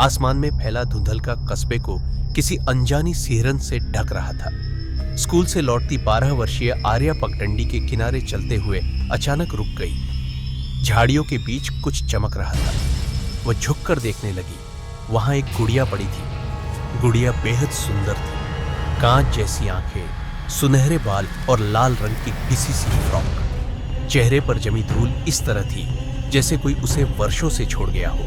आसमान में फैला धुंधल का कस्बे को किसी अनजानी सिहरन से ढक रहा था। स्कूल से लौटती 12 वर्षीय आर्या पगडंडी के किनारे चलते हुए अचानक रुक गई। झाड़ियों के बीच कुछ चमक रहा था। वह झुककर देखने लगी। वहां एक गुड़िया पड़ी थी। गुड़िया बेहद सुंदर थी। कांच जैसी आंखें, सुनहरे बाल और लाल रंग की घिसी सी फ्रॉक। चेहरे पर जमी धूल इस तरह थी जैसे कोई उसे वर्षों से छोड़ गया हो,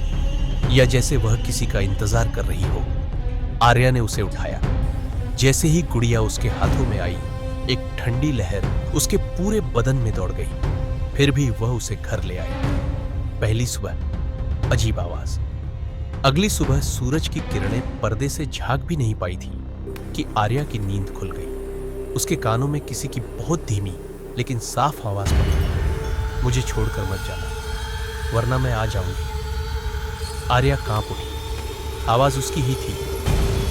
या जैसे वह किसी का इंतजार कर रही हो। आर्या ने उसे उठाया। जैसे ही गुड़िया उसके हाथों में आई, एक ठंडी लहर उसके पूरे बदन में दौड़ गई। फिर भी वह उसे घर ले आई। पहली सुबह, अजीब आवाज। अगली सुबह सूरज की किरणें पर्दे से झांक भी नहीं पाई थी कि आर्या की नींद खुल गई। उसके कानों में किसी की बहुत धीमी लेकिन साफ आवाज पड़ी, मुझे छोड़कर मत जाना वरना मैं आ जाऊंगी। आर्या कांप उठी। आवाज उसकी ही थी,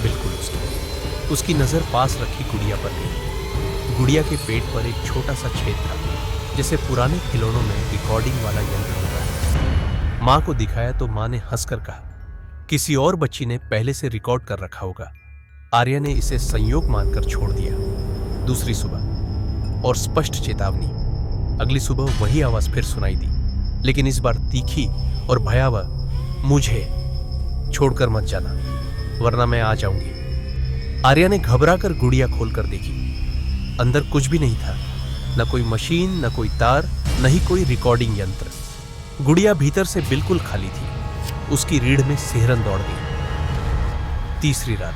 बिल्कुल उसकी। उसकी नजर पास रखी गुड़िया पर गई। गुड़िया के पेट पर एक छोटा सा छेद था, जैसे पुराने खिलौनों में रिकॉर्डिंग वाला यंत्र होता है। मां को दिखाया तो मां ने हंसकर कहा, किसी और बच्ची ने पहले से रिकॉर्ड कर रखा होगा। आर्या ने इसे संयोग मानकर छोड़ दिया। दूसरी सुबह, और स्पष्ट चेतावनी। अगली सुबह वही आवाज फिर सुनाई दी, लेकिन इस बार तीखी और भयावह, मुझे छोड़कर मत जाना वरना मैं आ जाऊंगी। आर्या ने घबराकर गुड़िया खोलकर देखी। अंदर कुछ भी नहीं था, न कोई मशीन, न कोई तार, न ही कोई रिकॉर्डिंग यंत्र। गुड़िया भीतर से बिल्कुल खाली थी। उसकी रीढ़ में सिहरन दौड़ गई। तीसरी रात,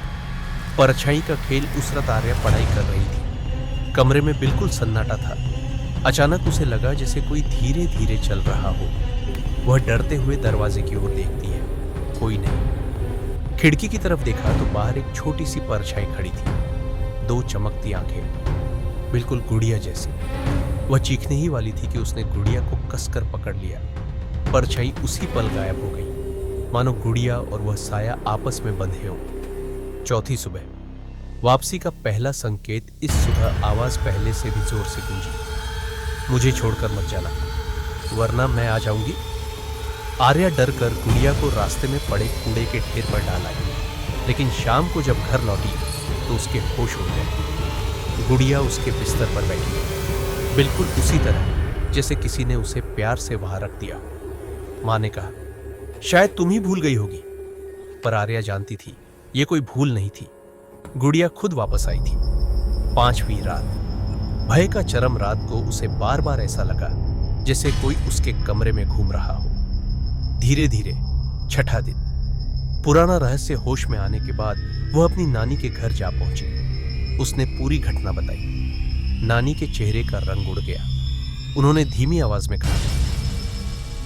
परछाई का खेल। उस रात आर्या पढ़ाई कर रही थी। कमरे में बिल्कुल सन्नाटा था। अचानक उसे लगा जैसे कोई धीरे धीरे चल रहा हो। वह डरते हुए दरवाजे की ओर देखती है, कोई नहीं। खिड़की की तरफ देखा तो बाहर एक छोटी सी परछाई खड़ी थी। 2 चमकती आंखें, बिल्कुल गुड़िया जैसी। वह चीखने ही वाली थी कि उसने गुड़िया को कसकर पकड़ लिया। परछाई उसी पल गायब हो गई, मानो गुड़िया और वह साया आपस में बंधे हो। चौथी सुबह, वापसी का पहला संकेत। इस सुबह आवाज पहले से भी जोर से गूंजी, मुझे छोड़कर मत जाना वरना मैं आ जाऊंगी। आर्या डर कर गुड़िया को रास्ते में पड़े कूड़े के ढेर पर डाल आई, लेकिन शाम को जब घर लौटी तो उसके होश उड़ गए। गुड़िया उसके बिस्तर पर बैठी, बिल्कुल उसी तरह जैसे किसी ने उसे प्यार से वहां रख दिया। मां ने कहा, शायद तुम ही भूल गई होगी। पर आर्या जानती थी ये कोई भूल नहीं थी। गुड़िया खुद वापस आई थी। 5वीं रात, भय का चरम। रात को उसे बार बार ऐसा लगा जैसे कोई उसके कमरे में घूम रहा हो। धीरे धीरे 6ठा दिन, पुराना रहस्य होश में आने के बाद वह अपनी नानी के घर जा पहुंची। उसने पूरी घटना बताई। नानी के चेहरे का रंग उड़ गया। उन्होंने धीमी आवाज में कहा,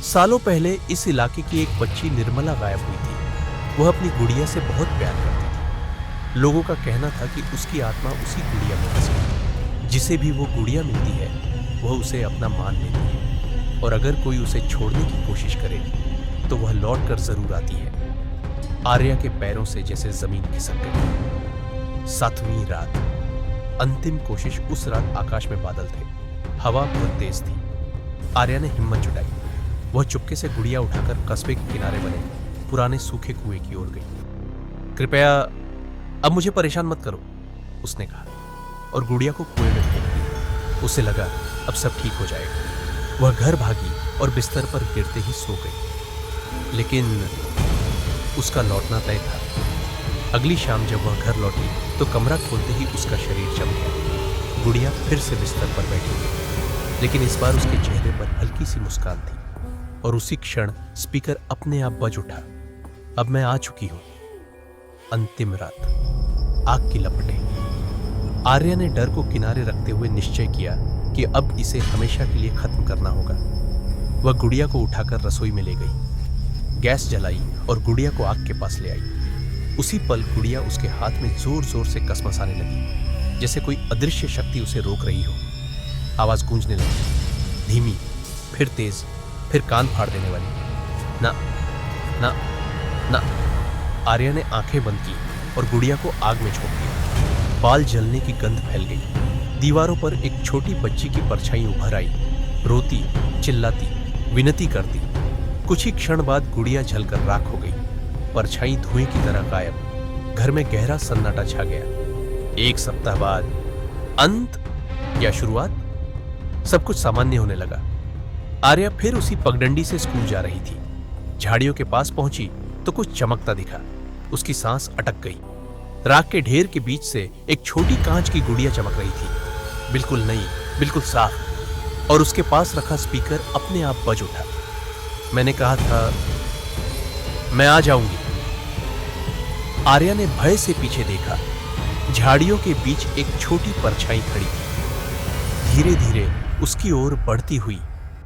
सालों पहले इस इलाके की एक बच्ची निर्मला गायब हुई थी। वह अपनी गुड़िया से बहुत प्यार करती थी। लोगों का कहना था कि उसकी आत्मा उसी गुड़िया में बस गई। जिसे भी वो गुड़िया मिलती है वह उसे अपना मान लेती है, और अगर कोई उसे छोड़ने की कोशिश करे तो वह लौट कर जरूर आती है। आर्या के पैरों से जैसे जमीन खिसक गई। 7वीं रात, अंतिम कोशिश। उस रात आकाश में बादल थे, हवा बहुत तेज थी। आर्या ने हिम्मत जुटाई। वह चुपके से गुड़िया उठाकर कस्बे के किनारे बने पुराने सूखे कुएं की ओर गई। कृपया अब मुझे परेशान मत करो, उसने कहा, और गुड़िया को कुएं में फेंक दिया। उसे लगा अब सब ठीक हो जाएगा। वह घर भागी और बिस्तर पर गिरते ही सो गई। लेकिन उसका लौटना तय था। अगली शाम जब वह घर लौटी तो कमरा खोलते ही उसका शरीर जम गया। गुड़िया फिर से बिस्तर पर बैठी, लेकिन इस बार उसके चेहरे पर हल्की सी मुस्कान थी। और उसी क्षण स्पीकर अपने आप बज उठा, अब मैं आ चुकी हूं। अंतिम रात, आग की लपटें। आर्या ने डर को किनारे रखते हुए निश्चय किया कि अब इसे हमेशा के लिए खत्म करना होगा। वह गुड़िया को उठाकर रसोई में ले गई, गैस जलाई और गुड़िया को आग के पास ले आई। उसी पल गुड़िया उसके हाथ में जोर जोर से कसमसाने लगी, जैसे कोई अदृश्य शक्ति उसे रोक रही हो। आवाज गूंजने लगी, धीमी, फिर तेज, फिर कान फाड़ देने वाली। ना ना ना। आर्या ने आंखें बंद की और गुड़िया को आग में झोंक दिया। बाल जलने की गंध फैल गई। दीवारों पर एक छोटी बच्ची की परछाई उभर आई, रोती, चिल्लाती, विनती करती। कुछ ही क्षण बाद गुड़िया जलकर राख हो गई। परछाई धुएं की तरह गायब। घर में गहरा सन्नाटा छा गया। एक सप्ताह बाद, अंत या शुरुआत, सब कुछ सामान्य होने लगा। आर्या फिर उसी पगडंडी से स्कूल जा रही थी। झाड़ियों के पास पहुंची तो कुछ चमकता दिखा। उसकी सांस अटक गई। राख के ढेर के बीच से एक छोटी कांच की गुड़िया चमक रही थी, बिल्कुल नई, बिल्कुल साफ, और उसके पास रखा स्पीकर अपने आप बज उठा। मैंने कहा था, मैं आ जाऊंगी। आर्या ने भय से पीछे देखा। झाड़ियों के बीच एक छोटी परछाई खड़ी थी, धीरे धीरे उसकी ओर बढ़ती हुई।